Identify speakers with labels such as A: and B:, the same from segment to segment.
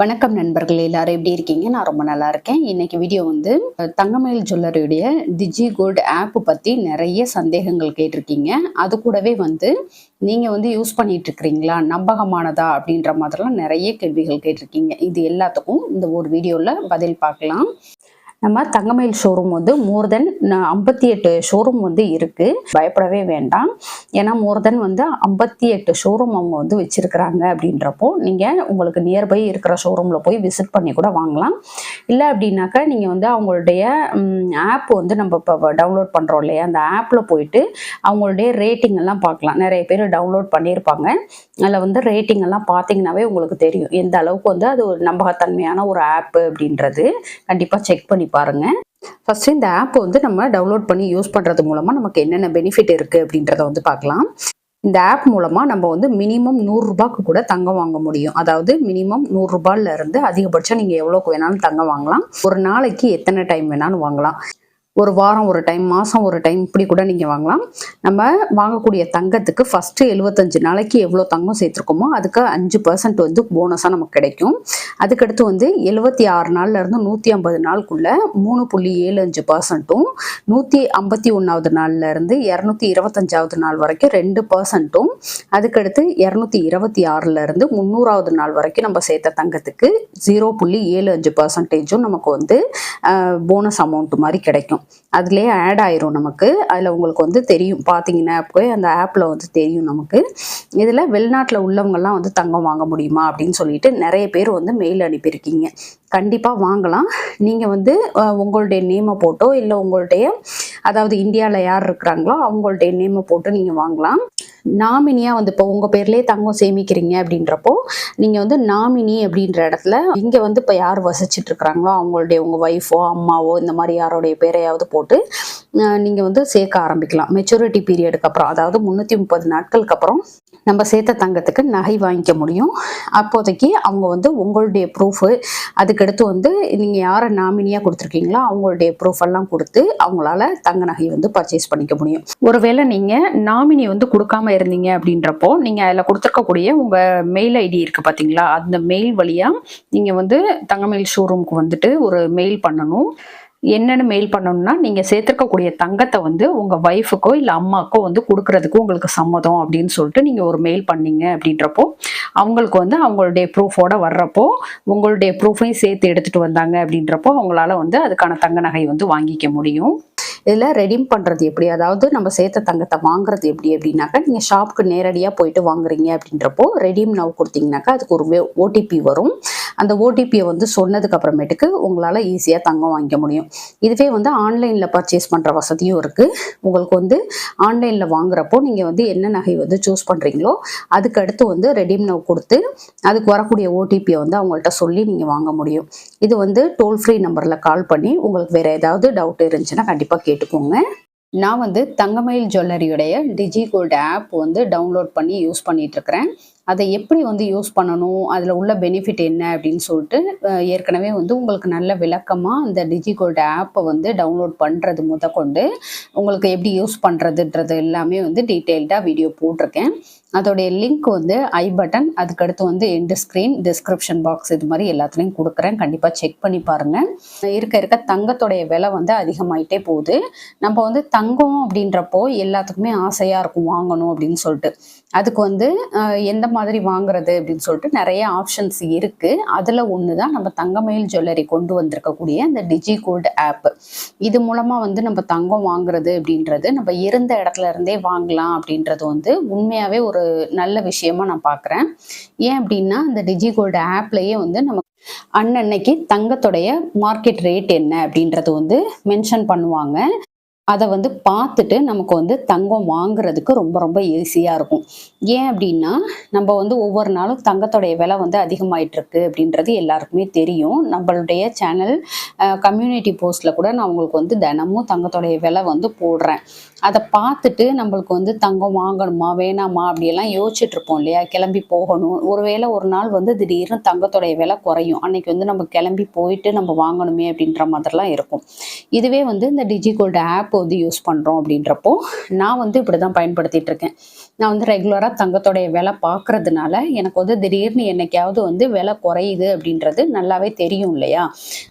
A: வணக்கம் நண்பர்களே, எல்லாரும் எப்படி இருக்கீங்க? நான் ரொம்ப நல்லா இருக்கேன். இன்னைக்கு வீடியோ வந்து தங்கமயில் ஜுவல்லரியுடைய டிஜி கோல்டு ஆப் பத்தி நிறைய சந்தேகங்கள் கேட்டிருக்கீங்க. அது கூடவே வந்து நீங்க வந்து யூஸ் பண்ணிட்டு இருக்கிறீங்களா, நம்பகமானதா அப்படின்ற மாதிரிலாம் நிறைய கேள்விகள் கேட்டிருக்கீங்க. இது எல்லாத்துக்கும் இந்த ஒரு வீடியோல பதில் பார்க்கலாம். நம்ம தங்கமயில் ஷோரூம் வந்து மோர் தென் 58 ஷோரூம் வந்து இருக்கு. பயப்படவே வேண்டாம். ஏன்னா மோர் தென் வந்து 58 ஷோரூம் அவங்க வந்து வச்சிருக்கிறாங்க. அப்படின்றப்போ நீங்க உங்களுக்கு நியர்பை இருக்கிற ஷோரூம்ல போய் விசிட் பண்ணி கூட வாங்கலாம். இல்லை அப்படின்னாக்கா நீங்க வந்து அவங்களுடைய ஆப் வந்து நம்ம இப்போ டவுன்லோட் பண்றோம் இல்லையா, அந்த ஆப்ல போயிட்டு அவங்களுடைய ரேட்டிங் எல்லாம் பார்க்கலாம். நிறைய பேர் டவுன்லோட் பண்ணியிருப்பாங்க. அதில் வந்து ரேட்டிங் எல்லாம் பார்த்தீங்கன்னாவே உங்களுக்கு தெரியும் எந்த அளவுக்கு வந்து அது ஒரு நம்பகத்தன்மையான ஒரு ஆப் அப்படின்றது. கண்டிப்பாக செக் பண்ணி பாருங்க. ஃபர்ஸ்ட் இந்த ஆப் வந்து நம்ம டவுன்லோட் பண்ணி யூஸ் பண்றது மூலமா நமக்கு என்னென்ன பெனிஃபிட் இருக்கு அப்படின்றத வந்து பார்க்கலாம். இந்த ஆப் மூலமா நம்ம வந்து மினிமம் 100 ரூபாய்க்கு கூட தங்கம் வாங்க முடியும். அதாவது மினிமம் 100 ரூபாயில இருந்து அதிகபட்சம் நீங்க எவ்வளவுக்கு வேணாலும் தங்கம் வாங்கலாம். ஒரு நாளைக்கு எத்தனை டைம் வேணாலும் வாங்கலாம். ஒரு வாரம் ஒரு டைம், மாதம் ஒரு டைம், இப்படி கூட நீங்கள் வாங்கலாம். நம்ம வாங்கக்கூடிய தங்கத்துக்கு ஃபஸ்ட்டு 75 நாளைக்கு எவ்வளோ தங்கம் சேர்த்துருக்கோமோ அதுக்கு 5% வந்து போனஸாக நமக்கு கிடைக்கும். அதுக்கடுத்து வந்து 76 நாள்லேருந்து 150 நாளுக்குள்ள 3.75%, 151வது நாள்லேருந்து 225வது நாள் வரைக்கும் 2%, அதுக்கடுத்து 226லேருந்து 300வது நாள் வரைக்கும் நம்ம சேர்த்த தங்கத்துக்கு 0.75% நமக்கு வந்து போனஸ் அமௌண்ட் மாதிரி கிடைக்கும். அதுலேயே ஆட் ஆயிரும் நமக்கு. அதில் உங்களுக்கு வந்து தெரியும், பார்த்தீங்கன்னா அந்த ஆப்பில் வந்து தெரியும் நமக்கு. இதில் வெளிநாட்டில் உள்ளவங்கெல்லாம் வந்து தங்கம் வாங்க முடியுமா அப்படின்னு சொல்லிட்டு நிறைய பேர் வந்து மெயில் அனுப்பியிருக்கீங்க. கண்டிப்பாக வாங்கலாம். நீங்கள் வந்து உங்களுடைய நேமை போட்டோ இல்லை உங்களுடைய, அதாவது இந்தியாவில் யார் இருக்கிறாங்களோ அவங்களுடைய நேமை போட்டு நீங்கள் வாங்கலாம். நாமினியாக வந்து இப்போ உங்கள் பேர்லேயே தங்கம் சேமிக்கிறீங்க அப்படின்றப்போ நீங்கள் வந்து நாமினி அப்படின்ற இடத்துல இங்கே வந்து இப்போ யார் வசிச்சுட்டு இருக்கிறாங்களோ அவங்களுடைய உங்கள் ஒய்ஃபோ அம்மாவோ இந்த மாதிரி யாரோடைய பேரையாவது போட்டு நீங்கள் வந்து சேர்க்க ஆரம்பிக்கலாம். மெச்சூரிட்டி பீரியடுக்கு அப்புறம், அதாவது 330 நாட்களுக்கு அப்புறம் நம்ம சேர்த்த தங்கத்துக்கு நகை வாங்கிக்க முடியும். அப்போதைக்கு அவங்க வந்து உங்களுடைய ப்ரூஃபு, அதுக்கடுத்து வந்து நீங்கள் யாரை நாமினியாக கொடுத்துருக்கீங்களோ அவங்களுடைய ப்ரூஃப் எல்லாம் கொடுத்து அவங்களால தங்க நகை வந்து பர்ச்சேஸ் பண்ணிக்க முடியும். ஒருவேளை நீங்கள் நாமினி வந்து கொடுக்காம இருந்தீங்க அப்படின்றப்போ நீங்கள் அதில் கொடுத்துருக்கக்கூடிய உங்கள் மெயில் ஐடி இருக்குது பார்த்தீங்களா, அந்த மெயில் வழியாக நீங்கள் வந்து தங்கமயில் ஷோரூமுக்கு வந்துட்டு ஒரு மெயில் பண்ணணும். என்னென்னு மெயில் பண்ணணும்னா, நீங்கள் சேர்த்துருக்கக்கூடிய தங்கத்தை வந்து உங்கள் ஒய்ஃபுக்கோ இல்லை அம்மாக்கோ வந்து கொடுக்கறதுக்கு உங்களுக்கு சம்மதம் அப்படின்னு சொல்லிட்டு நீங்கள் ஒரு மெயில் பண்ணீங்க அப்படின்றப்போ அவங்களுக்கு வந்து அவங்களுடைய ப்ரூஃபோட வர்றப்போ உங்களுடைய ப்ரூஃபையும் சேர்த்து எடுத்துகிட்டு வந்தாங்க அப்படின்றப்போ அவங்களால வந்து அதுக்கான தங்க நகை வந்து வாங்கிக்க முடியும். இதில் ரெடீம் பண்ணுறது எப்படி, அதாவது நம்ம சேர்த்த தங்கத்தை வாங்குறது எப்படி அப்படின்னாக்கா, நீங்கள் ஷாப்புக்கு நேரடியாக போயிட்டு வாங்குறீங்க அப்படின்றப்போ ரெடீம் நவ் கொடுத்தீங்கன்னாக்கா அதுக்கு ஒரு ஓடிபி வரும். அந்த ஓடிபியை வந்து சொன்னதுக்கு அப்புறமேட்டுக்கு உங்களால் ஈஸியாக தங்கம் வாங்கிக்க முடியும். இதுவே வந்து ஆன்லைனில் பர்ச்சேஸ் பண்ணுற வசதியும் இருக்குது. உங்களுக்கு வந்து ஆன்லைனில் வாங்குறப்போ நீங்கள் வந்து என்ன நகை வந்து சூஸ் பண்ணுறீங்களோ அதுக்கு அடுத்து வந்து ரெடீம் நவ் கொடுத்து அதுக்கு வரக்கூடிய ஓடிபியை வந்து அவங்கள்ட்ட சொல்லி நீங்கள் வாங்க முடியும். இது வந்து டோல் ஃப்ரீ நம்பரில் கால் பண்ணி உங்களுக்கு வேறு ஏதாவது டவுட் இருந்துச்சுன்னா கண்டிப்பாக கேட்டுக்கோங்க. நான் வந்து தங்கமயில் ஜுவல்லரியுடைய டிஜி கோல்டு ஆப் வந்து டவுன்லோட் பண்ணி யூஸ் பண்ணிட்டு இருக்கிறேன். அதை எப்படி வந்து யூஸ் பண்ணணும், அதில் உள்ள பெனிஃபிட் என்ன அப்படின்னு சொல்லிட்டு ஏற்கனவே வந்து உங்களுக்கு நல்ல விளக்கமாக இந்த டிஜி கோல்டு ஆப்பை வந்து டவுன்லோட் பண்ணுறது முதற்கொண்டு உங்களுக்கு எப்படி யூஸ் பண்ணுறதுன்றது எல்லாமே வந்து டீட்டெயில்டாக வீடியோ போட்டிருக்கேன். அதோடைய லிங்க் வந்து ஐ பட்டன், அதுக்கடுத்து வந்து எண்டு ஸ்க்ரீன், டிஸ்கிரிப்ஷன் பாக்ஸ், இது மாதிரி எல்லாத்துலேயும் கொடுக்குறேன். கண்டிப்பாக செக் பண்ணி பாருங்கள். இருக்க தங்கத்தோடைய விலை வந்து அதிகமாயிட்டே போகுது. நம்ம வந்து தங்கம் அப்படின்றப்போ எல்லாத்துக்குமே ஆசையாக இருக்கும் வாங்கணும் அப்படின்னு சொல்லிட்டு. அதுக்கு வந்து எந்த மாதிரி வாங்குறது அப்படின்னு சொல்லிட்டு நிறைய ஆப்ஷன்ஸ் இருக்குது. அதில் ஒன்று தான் நம்ம தங்கமயில் ஜுவல்லரி கொண்டு வந்திருக்கக்கூடிய அந்த டிஜி கோல்டு ஆப். இது மூலமாக வந்து நம்ம தங்கம் வாங்குறது அப்படின்றது நம்ம இருந்த இடத்துல இருந்தே வாங்கலாம் அப்படின்றது வந்து உண்மையாகவே ஒரு நல்ல விஷயமா நான் பார்க்குறேன். ஏன் அப்படின்னா இந்த டிஜி கோல்டு ஆப்லேயே வந்து நம்ம அன்னன்னைக்கு தங்கத்தோடைய மார்க்கெட் ரேட் என்ன அப்படின்றது வந்து மென்ஷன் பண்ணுவாங்க. அதை வந்து பார்த்துட்டு நமக்கு வந்து தங்கம் வாங்குறதுக்கு ரொம்ப ரொம்ப ஈஸியாக இருக்கும். ஏன் அப்படின்னா நம்ம வந்து ஒவ்வொரு நாளும் தங்கத்தோடைய விலை வந்து அதிகமாயிட்டிருக்கு அப்படின்றது எல்லாருக்குமே தெரியும். நம்மளுடைய சேனல் கம்யூனிட்டி போஸ்ட்டில் கூட நான் உங்களுக்கு வந்து தினமும் தங்கத்தோடைய விலை வந்து போடுறேன். அதை பார்த்துட்டு நம்மளுக்கு வந்து தங்கம் வாங்கணுமா வேணாமா அப்படியெல்லாம் யோசிச்சுட்டு இருப்போம் இல்லையா, கிளம்பி போகணும். ஒருவேளை ஒரு நாள் வந்து திடீர்னு தங்கத்தோடைய விலை குறையும், அன்னைக்கு வந்து நம்ம கிளம்பி போயிட்டு நம்ம வாங்கணுமே அப்படின்ற மாதிரிலாம் இருக்கும். இதுவே வந்து இந்த டிஜி கோல்டு ஆப் வந்து யூஸ் பண்ணுறோம் அப்படின்றப்போ நான் வந்து இப்படி தான் பயன்படுத்திட்டு இருக்கேன். நான் வந்து ரெகுலராக தங்கத்தோடைய விலை பார்க்கறதுனால எனக்கு வந்து திடீர்னு என்னைக்காவது வந்து விலை குறையுது அப்படின்றது நல்லாவே தெரியும் இல்லையா?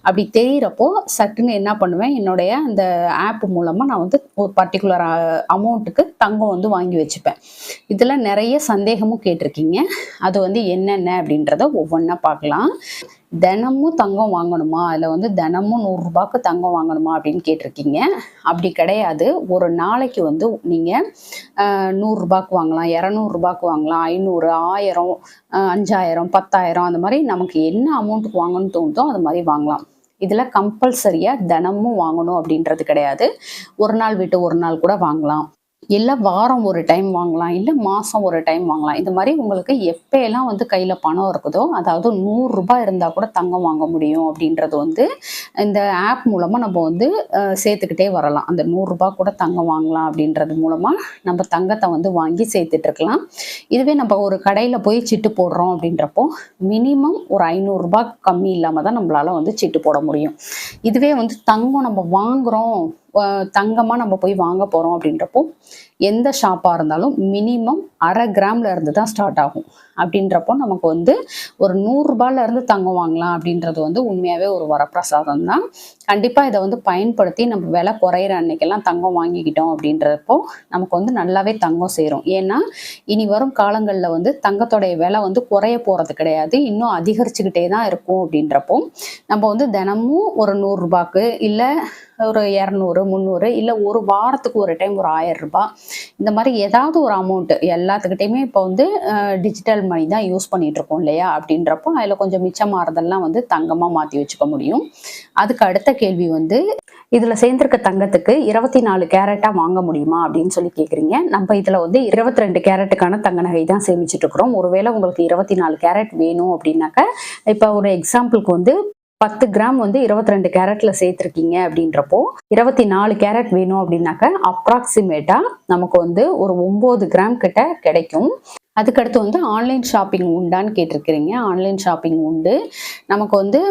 A: அப்படி தெரியிறப்போ சட்டுன்னு என்ன பண்ணுவேன், என்னுடைய அந்த ஆப் மூலமா நான் வந்து ஒரு பர்ட்டிகுலர் அமௌண்ட்டுக்கு தங்கம் வந்து வாங்கி வச்சுப்பேன். இதில நெறைய சந்தேகமும் கேட்டிருக்கீங்க. அது வந்து என்னென்ன அப்படின்றத ஒவ்வொன்னா பார்க்கலாம். தினமும் தங்கம் வாங்கணுமா? இல்ல வந்து தினமும் ரூ. 100க்கு தங்கம் வாங்கணுமா? அப்படின்னு கேட்டிருக்கீங்க. அப்படி கிடையாது. ஒரு நாளைக்கு வந்து நீங்க ரூ. 100க்கு வாங்கலாம், ரூ. 200க்கு வாங்கலாம், 500, 1000, 5000, 10,000 அந்த மாரி நமக்கு என்ன அமௌண்ட்டுக்கு வாங்கணும்னு தோணுதோ அது மாரி வாங்கலாம். இதுல கம்பல்சரியா தினமும் வாங்கணும் அப்படின்றது கிடையாது. ஒரு நாள் விட்டு ஒரு நாள் கூட வாங்கலாம். இல்ல வாரம் ஒரு டைம் வாங்கலாம். இல்ல மாசம் ஒரு டைம் வாங்கலாம். இந்த மாரி உங்களுக்கு எப்பயெல்லாம் வந்து கையில பணம் இருக்குதோ, அதாவது ரூ. 100 இருந்தா கூட தங்கம் வாங்க முடியும் அப்படின்றது வந்து இந்த ஆப் மூலமா நம்ம வந்து சேர்த்துக்கிட்டே வரலாம். அந்த ரூ. 100 கூட தங்கம் வாங்கலாம் அப்படின்றது மூலமா நம்ம தங்கத்த வந்து வாங்கி சேர்த்துட்டு இருக்கலாம். இதுவே நம்ம ஒரு கடையில போய் சிட்டு போடுறோம் அப்படின்றப்போ, மினிமம் ஒரு ரூ. 500 கம்மி இல்லாம தான் நம்மளால வந்து சிட்டு போட முடியும். இதுவே வந்து தங்கம் நம்ம வாங்குறோம், தங்கமா நம்ம போய் வாங்க போறோம் அப்படின்றப்போ எந்த ஷாப்பா இருந்தாலும் மினிமம் 1/2 கிராம்ல இருந்து தான் ஸ்டார்ட் ஆகும். அப்படின்றப்போ நமக்கு வந்து ஒரு ரூ. 100 இருந்து தங்கம் வாங்கலாம் அப்படின்றது வந்து உண்மையாவே ஒரு வரப்பிரசாதம் தான். கண்டிப்பா இதை வந்து பயன்படுத்தி நம்ம விலை குறையிற அன்னைக்கெல்லாம் தங்கம் வாங்கிக்கிட்டோம் அப்படின்றப்போ நமக்கு வந்து நல்லாவே தங்கம் சேரும். ஏன்னா இனி வரும் காலங்களில் வந்து தங்கத்தோடைய விலை வந்து குறைய போறது கிடையாது, இன்னும் அதிகரிச்சுக்கிட்டே தான் இருக்கும். அப்படின்றப்போ நம்ம வந்து தினமும் ஒரு ரூ. 100க்கு இல்லை ஒரு 200, 300 இல்ல ஒரு வாரத்துக்கு ஒரு டைம் ஒரு ரூ. 1000 இந்த மாதிரி ஏதாவது ஒரு அமௌண்ட் எல்லாத்துக்கிட்டையுமே இப்போ வந்து டிஜிட்டல் மணி தான் யூஸ் பண்ணிட்டு இருக்கோம் இல்லையா? அப்படின்றப்போ அதில் கொஞ்சம் மிச்சமாறதெல்லாம் வந்து தங்கமாக மாற்றி வச்சுக்க முடியும். அதுக்கு அடுத்த கேள்வி வந்து இதுல சேர்ந்திருக்க தங்கத்துக்கு 24 கேரட்டா வாங்க முடியுமா அப்படின்னு சொல்லி கேக்குறீங்க. நம்ம இதுல வந்து 22 கேரட்டுக்கான தங்க நகை தான் சேமிச்சுட்டு இருக்கிறோம். ஒருவேளை உங்களுக்கு 24 கேரட் வேணும் அப்படின்னாக்க, இப்ப ஒரு எக்ஸாம்பிளுக்கு வந்து 10 கிராம் வந்து 22 கேரட்ல சேர்த்திருக்கீங்க அப்படின்றப்போ 24 கேரட் வேணும் அப்படின்னாக்க அப்ராக்சிமேட்டா நமக்கு வந்து ஒரு 9 கிராம் கிட்ட கிடைக்கும். அதுக்கடுத்து வந்து ஆன்லைன் ஷாப்பிங் உண்டான்னு கேட்டிருக்கிறீங்க. ஆன்லைன் ஷாப்பிங் உண்டு. நமக்கு வந்து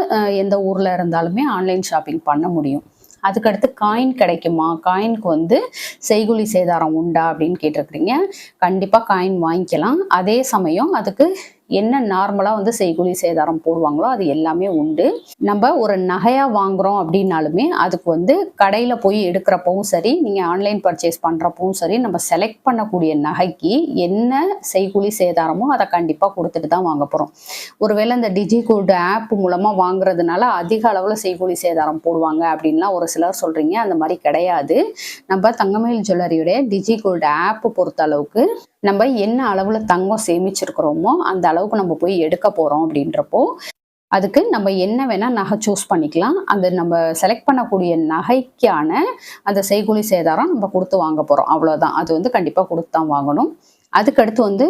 A: எந்த ஊர்ல இருந்தாலுமே ஆன்லைன் ஷாப்பிங் பண்ண முடியும். அதுக்கடுத்து காயின் கிடைக்குமா? காயினுக்கு வந்து செய்கூலி சேதாரம் உண்டா அப்படின்னு கேட்டிருக்கிறீங்க. கண்டிப்பா காயின் வாங்கிக்கலாம். அதே சமயம் அதுக்கு என்ன நார்மலா வந்து செய்கூலி சேதாரம் போடுவாங்களோ அது எல்லாமே உண்டு. நம்ம ஒரு நகையா வாங்குறோம் அப்படின்னாலுமே அதுக்கு வந்து கடையில போய் எடுக்கிறப்பவும் சரி, நீங்க ஆன்லைன் பர்ச்சேஸ் பண்றப்பவும் சரி, நம்ம செலக்ட் பண்ணக்கூடிய நகைக்கு என்ன செய்கூலி சேதாரமோ அதை கண்டிப்பா கொடுத்துட்டு தான் வாங்க போறோம். ஒருவேளை இந்த டிஜிகோல்டு ஆப் மூலமா வாங்குறதுனால அதிக அளவுல செய்கூலி சேதாரம் போடுவாங்க அப்படின்லாம் ஒரு சிலர் சொல்றீங்க. அந்த மாதிரி கிடையாது. நம்ம தங்கமயில் ஜுவல்லரியுடைய டிஜிகோல்டு ஆப் பொறுத்த அளவுக்கு நம்ம என்ன அளவுல தங்கம் சேமிச்சிருக்கிறோமோ அந்த அளவுக்கு நம்ம போய் எடுக்க போறோம் அப்படின்றப்போ அதுக்கு நம்ம என்ன வேணா நகை சூஸ் பண்ணிக்கலாம். அந்த நம்ம செலக்ட் பண்ணக்கூடிய நகைக்கான அந்த செய்கூலி சேதாரம் நம்ம கொடுத்து வாங்க போறோம். அவ்வளவுதான். அது வந்து கண்டிப்பா கொடுத்து தான் வாங்கணும். அதுக்கடுத்து வந்து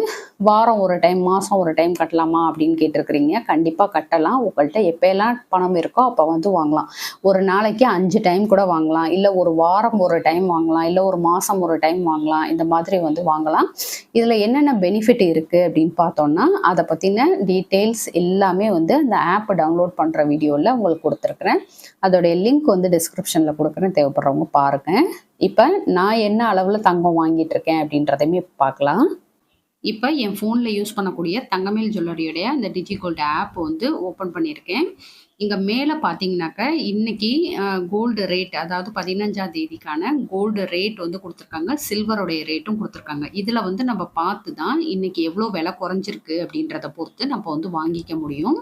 A: வாரம் ஒரு டைம், மாசம் ஒரு டைம் கட்டலாமா அப்படின்னு கேட்டிருக்கிறீங்க. கண்டிப்பா கட்டலாம். உங்கள்கிட்ட எப்பயெல்லாம் பணம் இருக்கோ அப்போ வந்து வாங்கலாம். ஒரு நாளைக்கு 5 டைம் கூட வாங்கலாம். இல்லை ஒரு வாரம் ஒரு டைம் வாங்கலாம். இல்லை ஒரு மாசம் ஒரு டைம் வாங்கலாம். இந்த மாதிரி வந்து வாங்கலாம். இதுல என்னென்ன பெனிஃபிட் இருக்கு அப்படின்னு பார்த்தோம்னா அதை பத்தின டீட்டெயில்ஸ் எல்லாமே வந்து அந்த ஆப் டவுன்லோட் பண்ற வீடியோல உங்களுக்கு கொடுத்துருக்குறேன். அதோடைய லிங்க் வந்து டிஸ்கிரிப்ஷன்ல கொடுக்குறேன், தேவைப்படுறவங்க பாருங்க. இப்போ நான் என்ன அளவில் தங்கம் வாங்கிட்டு இருக்கேன் அப்படின்றதையுமே பார்க்கலாம். இப்போ என் ஃபோனில் யூஸ் பண்ணக்கூடிய தங்கமயில் ஜுவல்லரியுடைய அந்த டிஜிகோல்டு ஆப் வந்து ஓப்பன் பண்ணியிருக்கேன். இங்கே மேலே பார்த்தீங்கன்னாக்க இன்னைக்கு கோல்டு ரேட், அதாவது 15ஆம் தேதிக்கான கோல்டு ரேட் வந்து கொடுத்துருக்காங்க. சில்வருடைய ரேட்டும் கொடுத்துருக்காங்க. இதில் வந்து நம்ம பார்த்து தான் இன்னைக்கு எவ்வளோ விலை குறைஞ்சிருக்கு அப்படின்றத பொறுத்து நம்ம வந்து வாங்கிக்க முடியும்.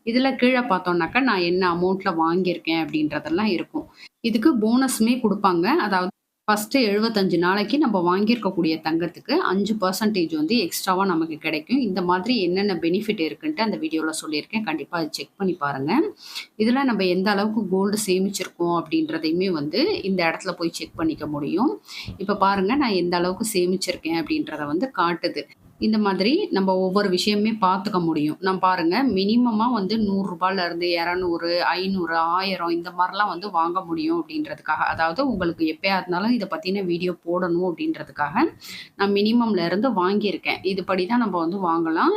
A: இதில் கீழே பார்த்தோம்னாக்கா நான் என்ன அமௌண்ட்டில் வாங்கியிருக்கேன் அப்படின்றதெல்லாம் இருக்கும். இதுக்கு போனஸுமே கொடுப்பாங்க. அதாவது ஃபர்ஸ்ட்டு 75 நாளைக்கு நம்ம வாங்கியிருக்கக்கூடிய தங்கத்துக்கு 5% வந்து எக்ஸ்ட்ராவா நமக்கு கிடைக்கும். இந்த மாதிரி என்னென்ன பெனிஃபிட் இருக்குன்ட்டு அந்த வீடியோல சொல்லியிருக்கேன். கண்டிப்பா அத செக் பண்ணி பாருங்க. இதுல நம்ம எந்த அளவுக்கு கோல்டு சேமிச்சிருக்கோம் அப்படின்றதையுமே வந்து இந்த இடத்துல போய் செக் பண்ணிக்க முடியும். இப்ப பாருங்க நான் எந்த அளவுக்கு சேமிச்சிருக்கேன் அப்படின்றத வந்து காட்டுது. இந்த மாதிரி நம்ம ஒவ்வொரு விஷயமே பார்த்துக்க முடியும். நான் பாருங்க மினிமமா வந்து ரூ. 100லேருந்து 200, 500, 1000 இந்த மாரிலாம் வந்து வாங்க முடியும் அப்படின்றதுக்காக. அதாவது உங்களுக்கு எப்பயா இருந்தாலும் இத பத்தின வீடியோ போடணும் அப்படின்றதுக்காக, நான் மினிமம்ல இருந்து வாங்கியிருக்கேன். இதுபடி தான் நம்ம வந்து வாங்கலாம்.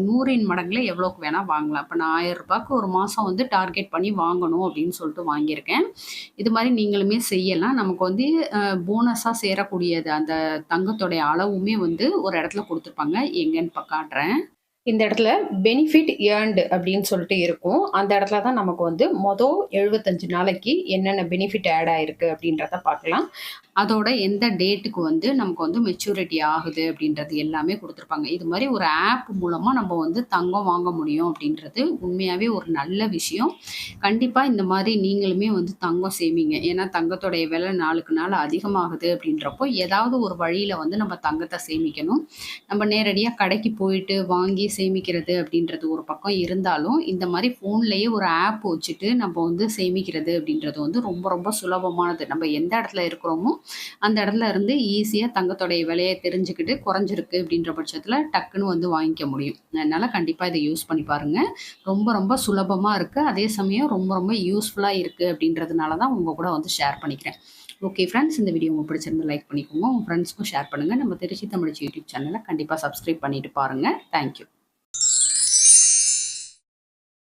A: 100ன் மடங்குல எவ்வளோக்கு வேணா வாங்கலாம். இப்ப நான் ரூ. 1000க்கு ஒரு மாசம் வந்து டார்கெட் பண்ணி வாங்கணும் அப்படின்னு சொல்லிட்டு வாங்கியிருக்கேன். இது மாரி நீங்களுமே செய்யலாம். நமக்கு வந்து போனஸா சேரக்கூடியது அந்த தங்கத்தோடைய அளவுமே வந்து ஒரு இடத்துல குடுத்துருப்பாங்க. எங்கன்னு காட்டுறேன். இந்த இடத்துல பெனிஃபிட் ஏர்ன்டு அப்படின்னு சொல்லிட்டு இருக்கும். அந்த இடத்துல தான் நமக்கு வந்து 75 நாளைக்கு என்னென்ன பெனிஃபிட் ஆட் ஆயிருக்கு அப்படின்றத பார்க்கலாம். அதோட எந்த டேட்டுக்கு வந்து நமக்கு வந்து மெச்சூரிட்டி ஆகுது அப்படின்றது எல்லாமே குடுத்துருப்பாங்க. இது மாரி ஒரு ஆப் மூலமா நம்ம வந்து தங்கம் வாங்க முடியும் அப்படின்றது உண்மையாவே ஒரு நல்ல விஷயம். கண்டிப்பா இந்த மாரி நீங்களுமே வந்து தங்கம் சேமிங்க. ஏன்னா தங்கத்தோடைய விலை நாளுக்கு நாள் அதிகமாகுது அப்படின்றப்போ, ஏதாவது ஒரு வழியில வந்து நம்ம தங்கத்த சேமிக்கணும். நம்ம நேரடியா கடைக்கு போயிட்டு வாங்கி சேமிக்கிறது அப்படின்றது ஒரு பக்கம் இருந்தாலும், இந்த மாரி ஃபோன்லயே ஒரு ஆப் வச்சுட்டு நம்ம வந்து சேமிக்கிறது அப்படின்றது வந்து ரொம்ப ரொம்ப சுலபமானது. நம்ம எந்த இடத்துல இருக்கிறோமோ, அந்த இடத்துல இருந்து ஈஸியா தங்கத்தோடைய விலைய தெரிஞ்சுக்கிட்டு குறைஞ்சிருக்கு அப்படின்ற பட்சத்துல டக்குன்னு வந்து வாங்கிக்க முடியும். அதனால கண்டிப்பா இத யூஸ் பண்ணி பாருங்க. ரொம்ப ரொம்ப சுலபமா இருக்கு. அதே சமயம் ரொம்ப ரொம்ப யூஸ்ஃபுல்லா இருக்கு அப்படின்றதுனால தான் உங்க கூட வந்து ஷேர் பண்ணிக்கிறேன். ஓகே ஃப்ரெண்ட்ஸ், இந்த வீடியோ உங்களுக்கு பிடிச்சிருந்தா லைக் பண்ணிக்கோங்க. உங்க ஃப்ரெண்ட்ஸ்க்கும் ஷேர் பண்ணுங்க. நம்ம திருச்சி தமிழச்சி யூடியூப் சேனல கண்டிப்பா சப்ஸ்கிரைப் பண்ணிட்டு பாருங்க. Thank you.